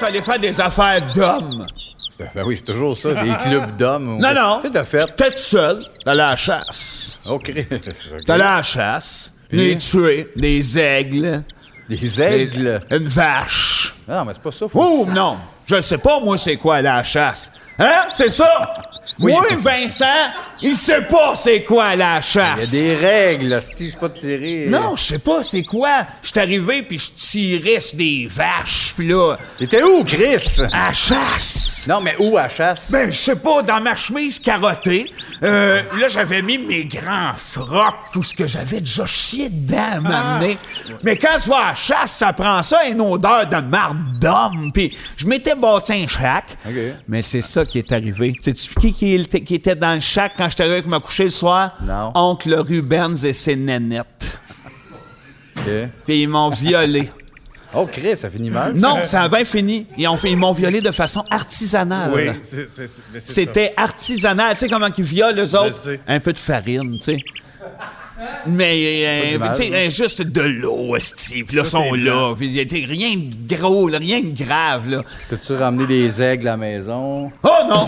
Aller faire des affaires d'hommes. Ben oui, c'est toujours ça, des clubs d'hommes. Non. J'étais tout seul, d'aller à la chasse. OK. D'aller à la chasse, les tuer, des aigles. Des aigles? Une vache. Non, mais c'est pas ça. Non, je sais pas, moi, c'est quoi aller à la chasse. Hein? C'est ça? Oui. Moi, Vincent, il sait pas c'est quoi la chasse. Il y a des règles, c'est pas de tirer. Non, je sais pas c'est quoi. Je suis arrivé puis je tirais sur des vaches, puis là... T'étais où, Chris? À la chasse. Non, mais où à chasse? Ben, je sais pas, dans ma chemise carottée. Là, j'avais mis mes grands frocs, tout ce que j'avais déjà chié dedans à m'amener. Mais quand tu vas à la chasse, ça prend ça, une odeur de marde d'homme. Puis je m'étais bâti un shack. Okay. Mais c'est ça qui est arrivé. Sais-tu qui était dans le shack quand j'étais arrivé avec me coucher le soir? Non. Oncle Rubens et ses nénettes. OK. Puis ils m'ont violé. Oh, Chris, ça finit mal? Non, ça a bien fini. Ils m'ont violé de façon artisanale. Oui, c'était artisanal. Tu sais comment ils violent, eux autres? Un peu de farine, tu sais. Mais, tu sais, juste de l'eau, esti. Puis là, ils sont là. Puis rien de gros, là, rien de grave, là. Peux-tu ramener des aigles à la maison? Oh non!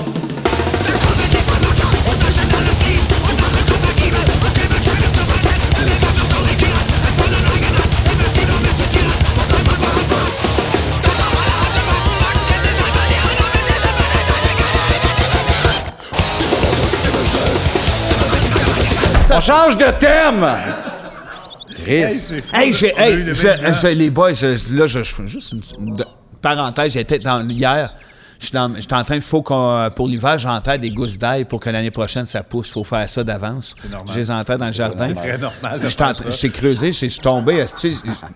On change de thème! Chris! Les boys, je fais juste une parenthèse. Hier, j'étais en train, pour l'hiver, j'enterre des gousses d'ail pour que l'année prochaine, ça pousse. Il faut faire ça d'avance. C'est normal. Je les enterre dans le jardin. C'est très normal. Je t'ai creusé, je suis tombé.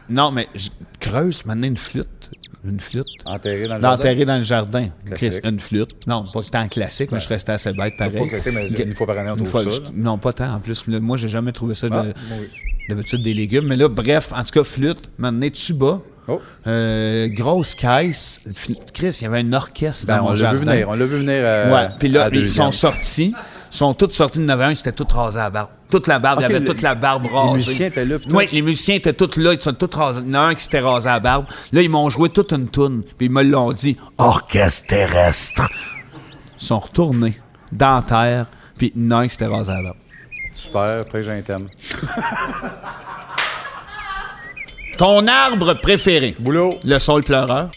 Non, mais je creuse maintenant une flûte. Une flûte. Enterré dans le jardin. Chris, une flûte. Non, pas tant classique, mais je restais assez bête pareil. Pas classique, mais une fois par année, on trouve ça. Non, pas tant en plus. Moi, j'ai jamais trouvé ça d'habitude des légumes. Mais là, bref, en tout cas, flûte. Maintenant, tuba. Oh. Grosse caisse. Chris, il y avait un orchestre dans mon jardin. On l'a vu venir. Ouais, puis là, ils sont sortis. Ils sont tous sortis. Il y en avait un, c'était tout rasé à la barbe. Toute la barbe, il y avait toute la barbe rasée. Les musiciens étaient là. Oui, les musiciens étaient tous là. Ils sont tous rasés. Il y en a un qui s'était rasé à la barbe. Là, ils m'ont joué toute une toune. Puis ils me l'ont dit. Orchestre terrestre. Ils sont retournés dans la terre. Puis il y en a un qui s'était rasé à la barbe. Super, après j'ai un thème. Ton arbre préféré? Boulot. Le saule pleureur.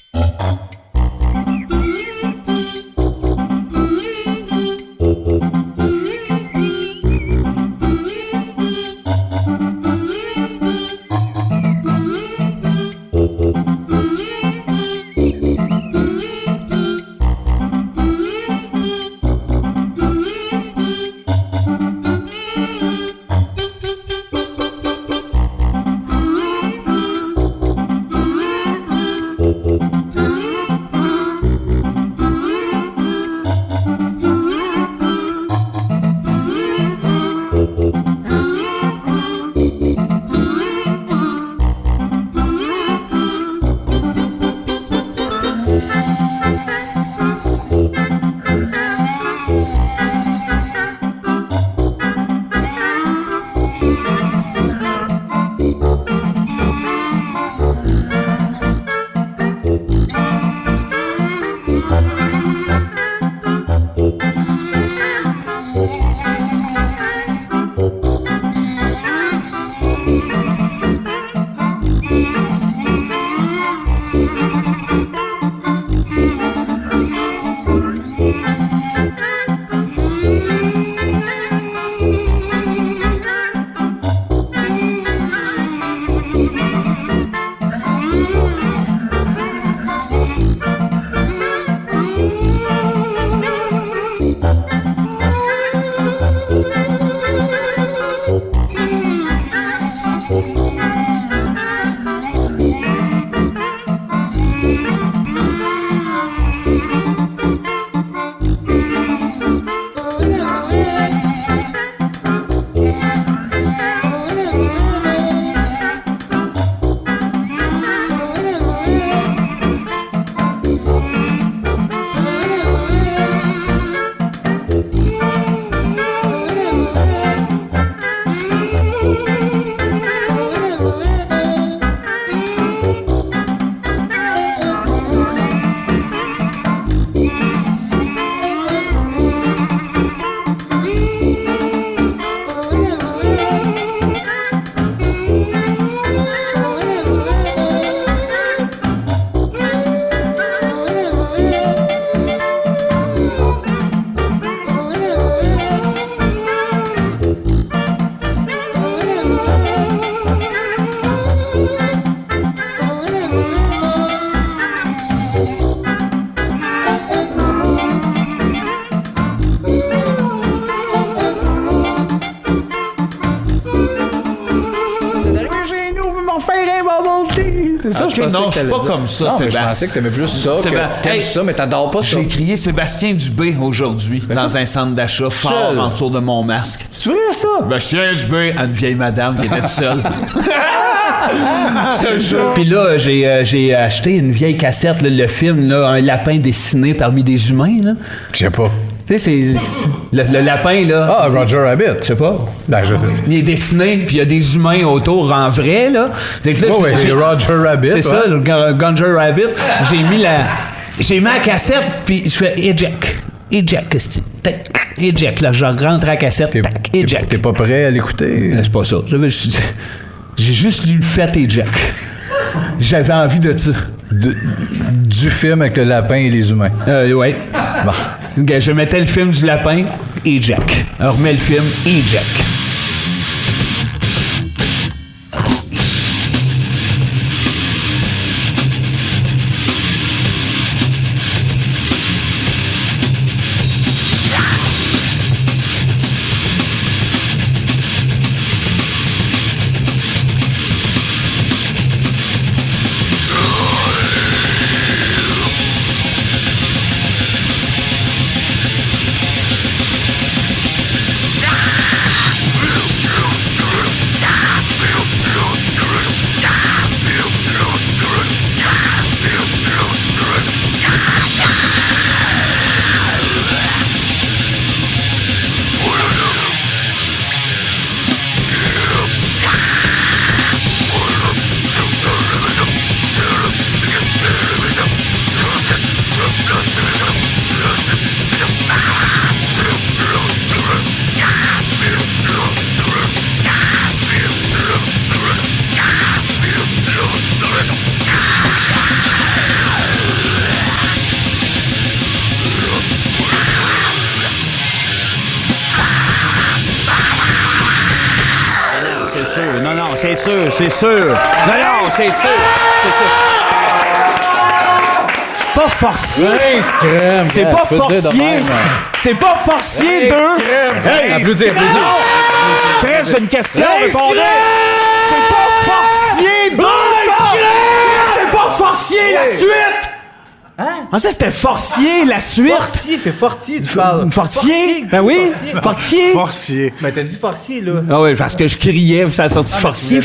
c'est ça, OK, non, je suis pas comme ça, Sébastien. Je pensais que t'aimais plus ça, t'aimes ça, mais t'adores pas ça. J'ai crié Sébastien Dubé aujourd'hui dans un centre d'achat fort en dessous de mon masque. Tu veux ça? Sébastien Dubé à une vieille madame qui était toute seule. Puis là, j'ai acheté une vieille cassette, là, le film, là, un lapin dessiné parmi des humains. Là. Je sais pas. Tu sais, c'est le lapin, là. Ah, Roger Rabbit. Je sais pas. Ben, il est dessiné, puis il y a des humains autour en vrai, là. Donc là, c'est Roger Rabbit. C'est ça, le Roger Rabbit. J'ai mis la cassette, puis je fais eject. Eject, là, je rentre à la cassette, eject. T'es pas prêt à l'écouter? C'est pas ça. J'ai juste lu le fait eject. J'avais envie de ça. Du film avec le lapin et les humains. Ouais. Bon. Je mettais le film du lapin et Jack. On remet le film et Jack. C'est sûr. Non, c'est sûr. C'est pas forcier. C'est pas forcier. C'est pas forcier de... Hey, applaudir. Très une question, répondez. C'est pas forcier de... C'est pas forcier la suite. Hein? Ah, ça, c'était Forcier, la suite. Forcier, c'est Fortier, tu parles. Forcier? Ben oui, Forcier. Forcier. Mais t'as dit Forcier, là. Ah oui, parce que je criais, ça a sorti Forcier,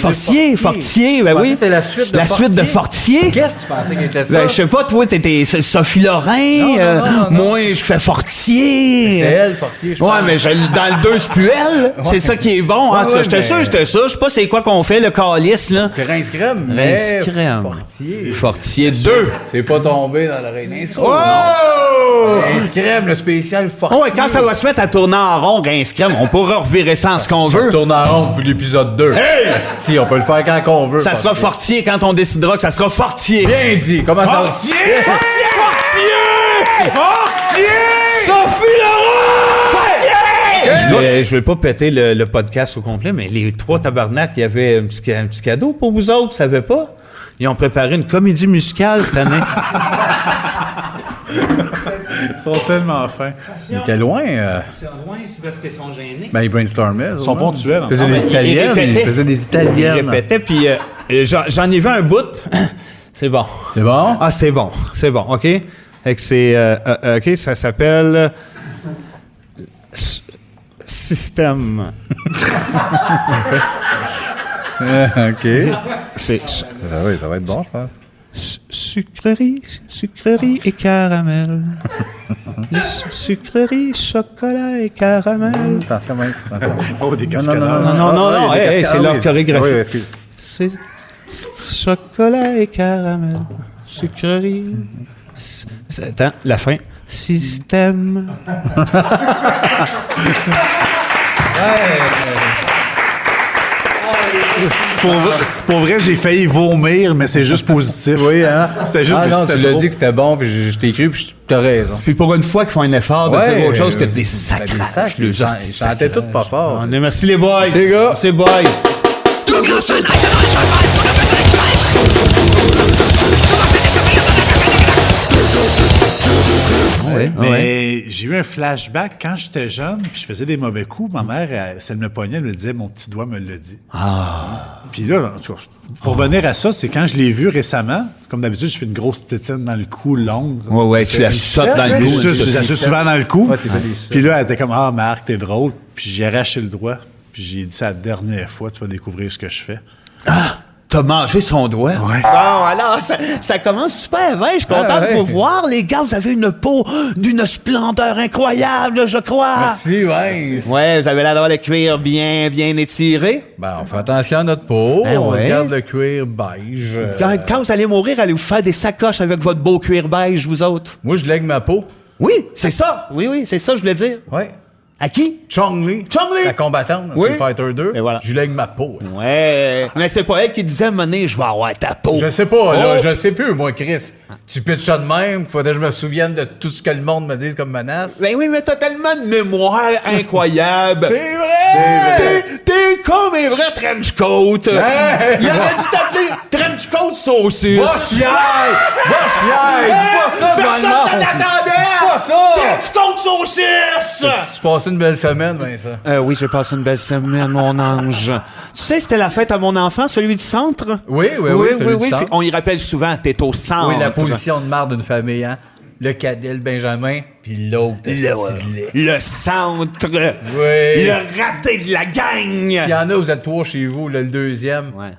ben oui. C'était la suite de La Fortier. suite de Fortier. Qu'est-ce que tu pensais qu'il était ça? Ben, je sais pas, toi, t'étais Sophie Lorrain. Non. Moi, je fais Fortier. C'était elle, Fortier, je pense. Ouais, mais dans le 2, c'est plus elle. C'est ça qui est bon. Hein? Ouais, J'étais sûr, c'était ça. Je sais pas c'est quoi qu'on fait, le calice, là. C'est Rince-Crème, mais Rince-Crème. Fortier. Fortier 2. C'est pas tombé dans l'oreille d'un sourd. Oh! Rince-Crème, le spécial Fortier. Ouais, quand ça va se mettre à tourner en rond, Rince-Crème, on pourra revirer ça en ce qu'on veut. On tourne en rond depuis l'épisode 2. Hey! Asti, on peut le faire quand on veut. Ça sera Fortier quand on décidera que ça sera Fortier. Bien dit. Comment ça va? Fortier! Sophie Laurent! Je vais pas péter le podcast au complet, mais les 3 tabarnak, il y avait un petit cadeau pour vous autres, vous savez pas? Ils ont préparé une comédie musicale cette année. Ils sont tellement fins. Il était loin. C'est loin, c'est parce qu'ils sont gênés. Ben, ils brainstormaient. Ils sont ponctuels. Ils faisaient des italiennes. Ils faisaient des italiennes. Ils répétaient, puis j'en ai vu un bout. C'est bon. C'est bon? Ah, c'est bon, OK? Fait que c'est... OK, ça s'appelle... Système. OK. C'est... Ça va être bon, je pense. Sucrerie et caramel. Sucrerie, chocolat et caramel. Attention, mince. Attention. Oh, des cascades. Non. C'est leur chorégraphie. Oui, excuse. C'est chocolat et caramel. Sucrerie. Attends, la fin. Système. Pour vrai, j'ai failli vomir, mais c'est juste positif. Oui, hein? C'était juste Ah non, tu l'as trop. dit que c'était bon, puis je t'ai cru, puis t'as raison. Puis pour une fois qu'ils font un effort de dire autre chose que des sacs. Des sacs. Ils chantaient tous pas fort. Merci les boys. Merci, les gars. Merci boys. oui. Mais j'ai eu un flashback quand j'étais jeune, puis je faisais des mauvais coups. Ma mère, si elle me pognait, elle me disait, mon petit doigt me l'a dit. Puis là, en tout cas, pour revenir à ça, c'est quand je l'ai vu récemment, comme d'habitude, je fais une grosse tétine dans le cou longue. Ouais, tu la sautes dans le cou. Je la saute souvent dans le cou. Ouais, c'est bien ça. Puis là, elle était comme, Marc, t'es drôle. Puis j'ai arraché le doigt. Puis j'ai dit ça la dernière fois, tu vas découvrir ce que je fais. T'as mangé son doigt? Ouais. Bon, alors, ça commence super bien. Je suis content de vous voir. Les gars, vous avez une peau d'une splendeur incroyable, je crois. Merci, ouais. Ouais, vous avez l'air d'avoir le cuir bien étiré. Ben, on fait attention à notre peau. Ben On ouais. se garde le cuir beige. Quand vous allez mourir, allez vous faire des sacoches avec votre beau cuir beige, vous autres. Moi, je lègue ma peau. Oui, c'est ça. Oui, c'est ça, je voulais dire. Ouais. À qui? Chong-Li. Chong-Li. La combattante dans Oui. Street Fighter 2. Et voilà. Je lègue ma peau. c'est- Ouais, mais c'est pas elle qui disait, Monet, je vais avoir ta peau. Je sais pas, là. Oh. Je sais plus, moi, Chris. Tu pitches ça de même. Faudrait que je me souvienne de tout ce que le monde me dise comme menace. Ben oui, mais t'as tellement de mémoire incroyable. C'est vrai! T'es comme un vrai trench coat. Hey! Il aurait dû t'appeler trench coat saucisse. Va chier! Va chier! Dis pas ça devant le Personne s'en monde! attendait! Dis pas ça! Trench coat saucisse! Tu passais une belle semaine, Vincent. Oui, j'ai passé une belle semaine, mon ange. Tu sais, c'était la fête à mon enfant, celui du centre? Oui, celui du centre. On y rappelle souvent, t'es au centre. Oui, la position de marde d'une famille, hein? Le cadet, le Benjamin, puis l'autre, Le centre. Oui. Le raté de la gang. Il y en a, vous êtes trois chez vous, là, le deuxième. Ouais.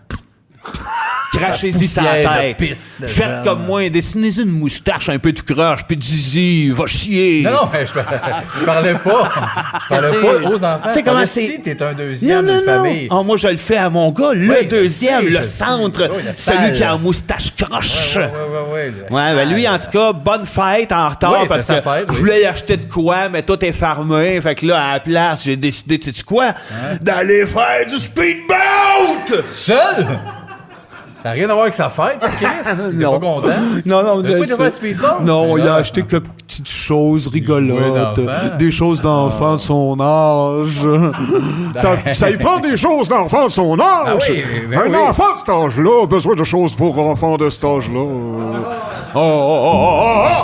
Crachez-y sa poussière de tête. pisse de Faites jeune. comme moi, dessinez-y une moustache un peu de croche, puis dis-y, va chier. Non, mais je parlais pas. Je parlais T'sais, pas aux enfants. tu sais comment Si c'est- t'es un deuxième d'une Non. famille. Ah, moi, je le fais à mon gars, le Oui, je deuxième, sais, le je sais. centre, Oui, le celui sale. qui a la moustache croche. Ouais. Ouais, ben lui, en tout cas, bonne fête en retard Oui, parce que c'est sa fête, oui. je voulais y acheter de quoi, mais tout est fermé. Fait que là, à la place, j'ai décidé, tu sais quoi? D'aller faire du speedboat! Seul? Ça n'a rien à voir avec sa fête, ça, Chris. T'es Non. pas content? Non, T'as pas été faire du speedball? Non, Mais il a là, acheté quelques petites choses rigolotes, Des jouets d'enfant. des choses d'enfant de son âge. ça y prend des choses d'enfant de son âge. Ah oui, ben Un oui. enfant de cet âge-là a besoin de choses pour enfants de cet âge-là. Oh.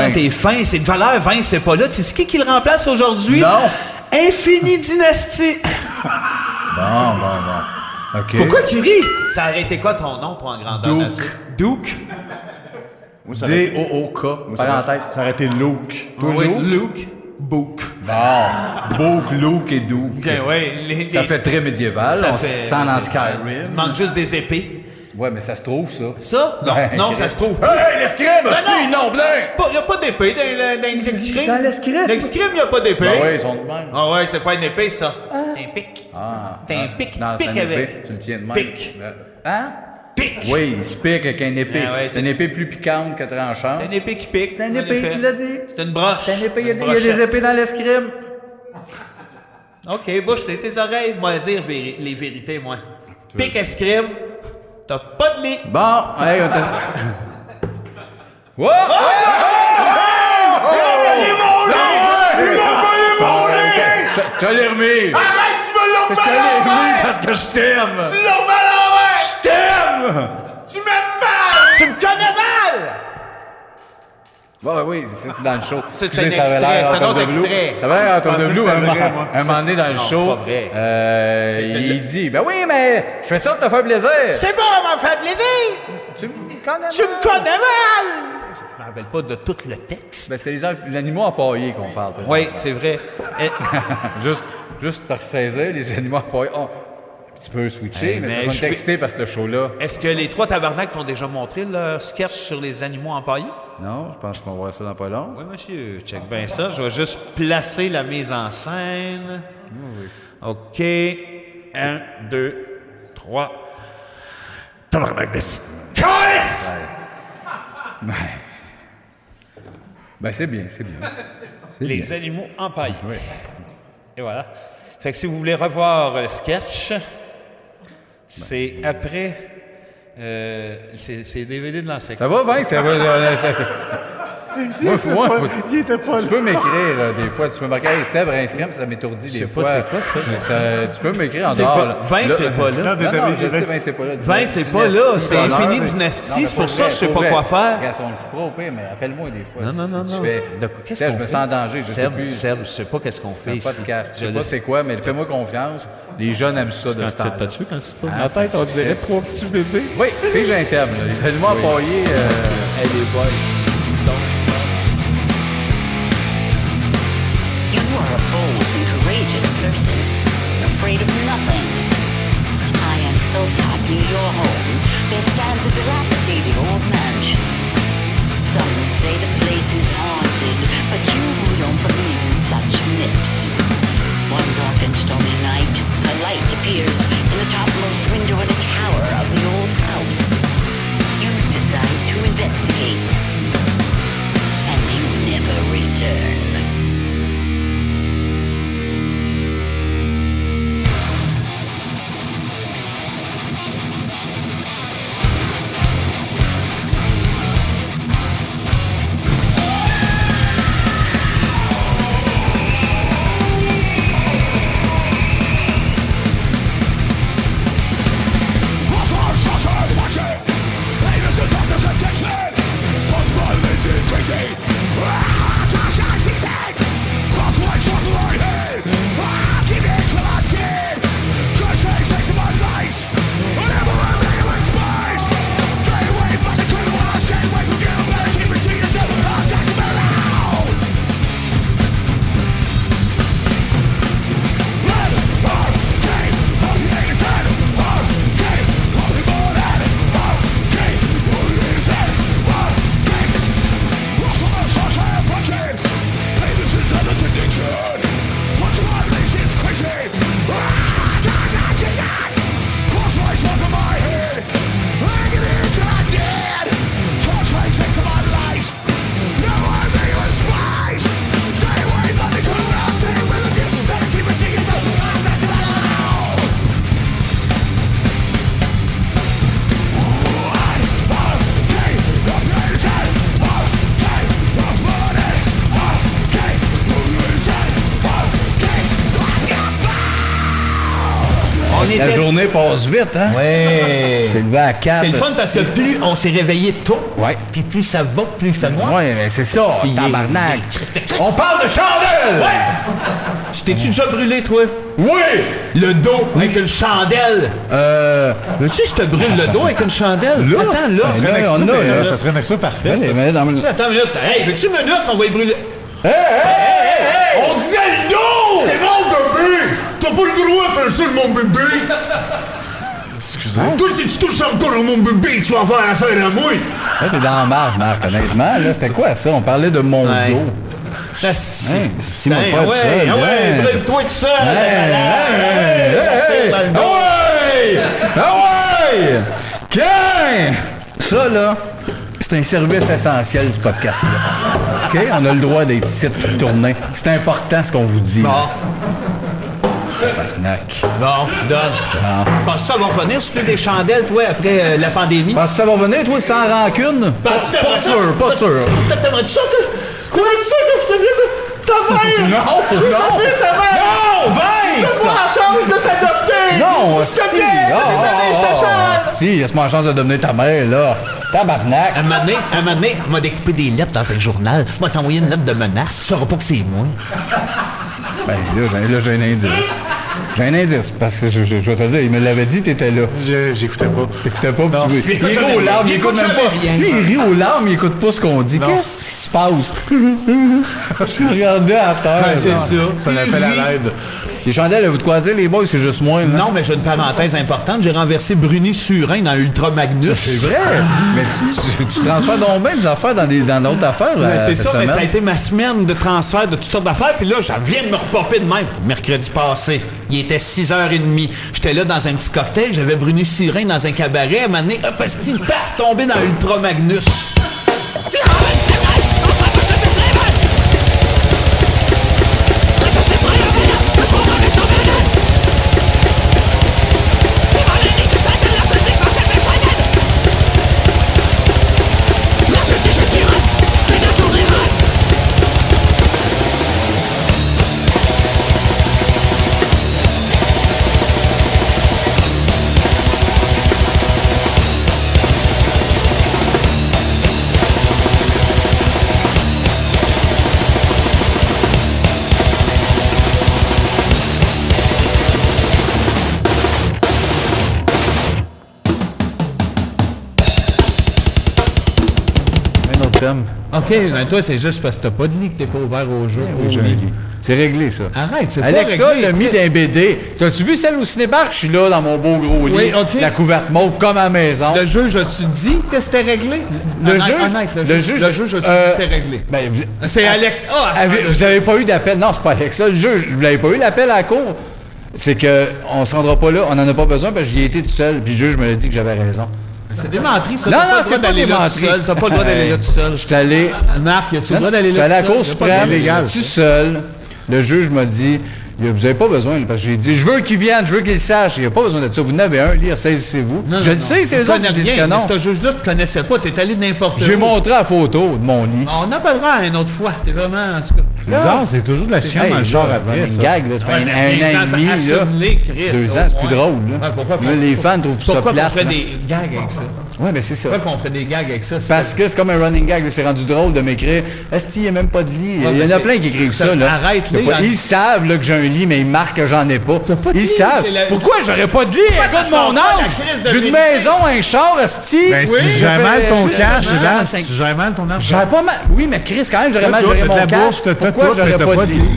Vin. t'es fin. C'est de valeur, Vince, c'est pas là. Tu sais qui le remplace aujourd'hui? Non. Infini Dynasty. Bon. OK. Pourquoi tu ris? Ça aurait été quoi ton nom, toi, en grandeur Duke. nature? Duke. Moi, ça aurait été- D-O-O-K. moi, ça aurait- Parenthèse. ça aurait été Luke. Oui, Luke. Book. Bon. Book, Luke et Duke. OK, ouais. Ça fait très médiéval. Ça On fait- se sent dans Il Skyrim. manque juste des épées. Ouais, mais ça se trouve, ça. Ça? Non, Ouais, non, Chris. ça se trouve. Hey, l'escrime, hostie, non, blanc! Il n'y a pas d'épée dans l'escrime. Dans l'escrime? L'escrime, il n'y a pas d'épée. Ben ouais, ils sont de même. Ah ouais, c'est pas une épée, ça. T'as un pic. T'as un pic, Non, c'est pic une avec. épée. Tu le tiens de même. Pic. Hein? Pic. Oui, il se pique avec une épée. Ah ouais, c'est une épée plus piquante que tranchante. C'est une épée qui pique. C'est une en épée, effet. tu l'as dit. C'est une broche. C'est une épée, il y a Une des- il y a brochette. des épées dans l'escrime. OK, bouche tes oreilles, moi dire les vérités, moi. Pic escrime, t'as pas de lit. Bon, hey, on t'a... Wow! Je te l'ai remis! Arrête, tu me Je l'as te l'ai remis parce que je t'aime! Tu l'as remis à l'envers! Je t'aime! Tu m'aimes mal! Tu me connais mal! Bon, oui, c'est dans le show. C'est Excusez, un ça avait extrait, l'air c'est un Antoine autre de Blue. extrait. Ça avait l'air Antoine de pensais Blue que un c'était moment vrai, moi. un moment donné dans le Non, show. c'est pas vrai. Il dit, ben oui, mais je fais ça pour te faire plaisir. C'est bon, m'en fait plaisir! Tu me connais Tu me connais mal! Je me rappelle pas de tout le texte. Ben, c'était l'animaux empaillés qu'on parle. t'as Oui, dit. c'est vrai. Juste te ressaisir, les animaux empaillés. Oh, un petit peu switché, Hey, mais mais c'est je pas excité parce que le show-là. Est-ce que les trois tabarnaks t'ont déjà montré leur sketch sur les animaux empaillés? Non, je pense qu'on va voir ça dans pas long. Oui, monsieur. Check bien ça. Je vais juste placer la mise en scène. OK. 1, 2, 3. Tabarnak de Calice! Ben, c'est bien, c'est bien. C'est Les bien. animaux empaillés. Oui. Et voilà. Fait que si vous voulez revoir le sketch, c'est après. C'est DVD de l'ancien. Ça va, Vince? Ça va, Il était pas tu là. peux m'écrire des fois. Tu peux marquer hey, Sèbre inscrime, ça m'étourdit des sais fois. pas c'est quoi, ça. Tu peux m'écrire en C'est dehors. pas- là. Vince, Là- c'est pas là. Non, Non, non, je David, sais, Vince, c'est pas là. Vince, c'est pas là. Dynastie, C'est bonheur. Infini Non, Dynasty. mais C'est pour ça que je sais pour pas vrai. quoi faire. Regarde, si on le coupera au pire, mais appelle-moi des fois. Non, non, si non, tu non. fais. Qu'est-ce Serge, qu'on je me fait? sens en danger. Je sais plus. Serge, je sais pas qu'est-ce qu'on fait C'est un ici. podcast. Je sais le pas c'est quoi, mais fais-moi confiance. Les jeunes aiment ça de ce temps. T'as-tu quand tu tournes Ah, la tête, c'est on un dirait succès. trois petits bébés? Oui, fille interne. Les animaux empaillés, elle est bonne. You are a bold and courageous person, afraid of nothing. High on hilltop near your home, there stands a dilapidated old mansion. Some say the place is haunted, but you don't believe in such myths. One dark and stormy night, a light appears in the topmost window in a tower of the old house. You decide to investigate, and you never return. La journée passe vite, hein? Ouais. C'est levé à 4. C'est le fun parce que plus on s'est réveillé tôt, Ouais. puis plus ça va, plus il fait noir. Ouais, mais c'est ça, Puis tabarnak. il- On parle de chandelle! Tu t'es-tu déjà brûlé, toi? Oui! Le dos avec une chandelle. Veux-tu que je te brûle le dos avec une chandelle? Attends, là. Ça serait un extra, on a, là. ça serait un extra parfait, ça. Mais dans le... Attends une minute. Hey, veux-tu une minute? On va y brûler. On disait le dos! C'est mon bébé! T'as pas le droit de faire ça, mon bébé! Excusez. Toi, si tu touches encore à mon bébé, tu vas avoir affaire à moi! Là, t'es dans la marge, Marc, honnêtement. Là, c'était quoi ça? On parlait de mon Ouais. dos. Asti. Hein? C'est mon Ouais, pas tout seul. ouais, hein? brûle-toi tout seul. Ah ouais! Tiens! Ça, là, c'est un service essentiel du podcast-là. OK? On a le droit d'être ici de tourner. C'est important ce qu'on vous dit. Bon, Tabarnak. bon, donne. Penses-tu que ça va revenir sur des chandelles, toi, après la pandémie? Penses-tu que ça va venir, toi, sans rancune? Pas sûr, pas sûr. T'aimerais-tu ça que... T'aimerais-tu ça que je te dise ta mère? Non, non! Ta mère! Non, Vince! Donne-moi la chance de t'adopter! Non, S'il te plaît, c'est des années, je te chante! Asti, laisse-moi la chance de devenir ta mère, là. Tabarnak. Un moment donné, on m'a découpé des lettres dans un journal. M'a t'envoyé une lettre de menace. Tu sauras pas que c'est moi. Ben, là, j'ai un indice. J'ai un indice, parce que je vais te le dire, il me l'avait dit, t'étais là. J'écoutais pas. T'écoutais pas, Non. puis il rit aux larmes, il écoute même pas. Lui, il rit aux larmes, il écoute pas ce qu'on dit. Qu'est-ce qui se passe? Regardez à terre. Ben, c'est ça. Ça l'appelle à l'aide. Les chandelles, vous de quoi dire, les boys, c'est juste moi. Là. Non, mais j'ai une parenthèse importante. J'ai renversé Bruni Surin dans Ultra Magnus. C'est vrai. Mais tu transfères donc bien des affaires dans d'autres affaires. Ben, c'est cette ça, mais ça a semaine. été ma semaine de transfert de toutes sortes d'affaires. Puis là, je viens de me repopper de même. Mercredi passé, il était 6h30. J'étais là dans un petit cocktail. J'avais Bruni Surin dans un cabaret. À un moment donné, hop, asti, paf, tombé dans Ultra Magnus. Un autre thème. OK, ben toi, c'est juste parce que t'as pas de lit que t'es pas ouvert au jeu. J'ai un lit. C'est réglé, ça. Arrête, c'est pas Alexa réglé, l'a mis Chris. d'un BD. T'as-tu vu celle au cinébar? Je suis là dans mon beau gros lit. Oui, OK. La couverte mauve comme à la maison. Le juge, as-tu dit que c'était réglé? Le Honnête, juge? honnête, Le juge, as-tu dit que c'était réglé? Ben, C'est Alex. vous avez pas eu d'appel? Non, c'est pas Alexa. Le juge, vous n'avez pas eu l'appel à la cour? C'est que on se rendra pas là, on en a pas besoin parce que j'y ai été tout seul. Puis le juge me l'a dit que j'avais raison. C'est des menteries, ça. Non, T'as non, pas le c'est droit pas d'aller des là tout menteries. seul. T'as pas le droit d'aller là tout seul. J'étais allé. Marc, as-tu le droit d'aller J'étais là allé à tout la Cour seul? T'as pas le suprême, droit d'aller là. tout seul. Le juge m'a dit, vous avez pas besoin, parce que j'ai dit, je veux qu'il vienne, je veux qu'il sache. Il n'y a pas besoin de ça. Vous en avez un, lire, saisissez-vous. Non, Je non, le sais, non. c'est eux Tu autres qui connais disent rien, que non. mais ce juge-là, tu connaissais pas. T'es allé n'importe où. J'ai montré la photo de mon lit. On appellera une autre fois. C'était vraiment, en tout cas. Bizarre, c'est toujours de la chicane dans le char après, running ça. gag, là, ça fait Ouais, un an et demi, là. assume-les, Chris, 2 au ans, c'est plus moins. drôle, là. Ouais, pourquoi Là, les fans trouvent ça Pourquoi qu'on plate. ferait là. des gags avec ça? Ouais, mais c'est ça. Pourquoi qu'on ferait des gags avec ça? Parce que c'est comme un running gag, là, c'est rendu drôle de m'écrire « Est-ce qu'il n'y a même pas de lit? Ouais, Il y en mais a c'est- plein qui écrivent ça- ça, là. arrête-les, Il y a pas- hein. Ils savent là, que j'ai un lit, mais ils marquent que j'en ai pas. pas de Ils lit, savent. c'est la- Pourquoi j'aurais pas de lit? Un gars de sort mon pas la âge! crise de J'ai une vérité. maison, un char, esti! Ben, Oui, tu gères je mal fais ton juste cash, vraiment là. 5. Tu gères mal ton argent. J'aurais pas mal. Oui, mais Chris, quand même, j'aurais mal géré T'as mon de la cash. bourse, t'as Pourquoi tout, mais j'aurais t'as pas pas de de lit? lit.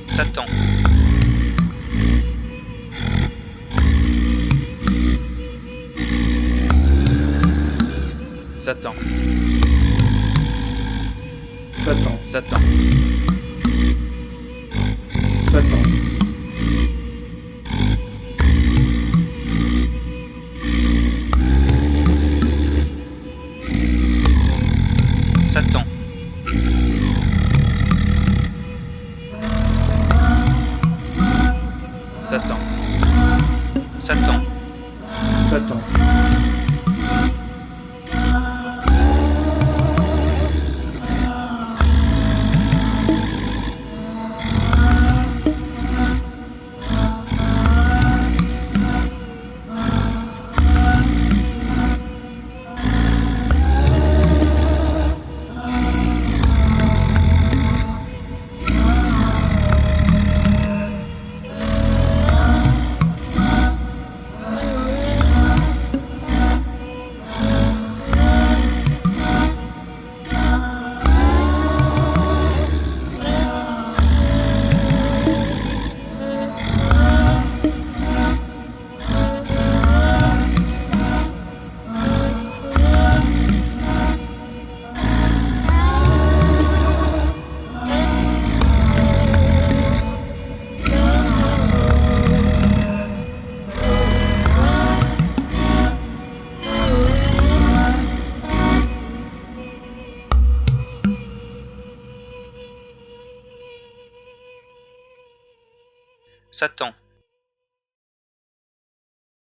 Satan. Satan. Satan. Satan. Satan. Satan. Satan. Satan. Satan. Satan.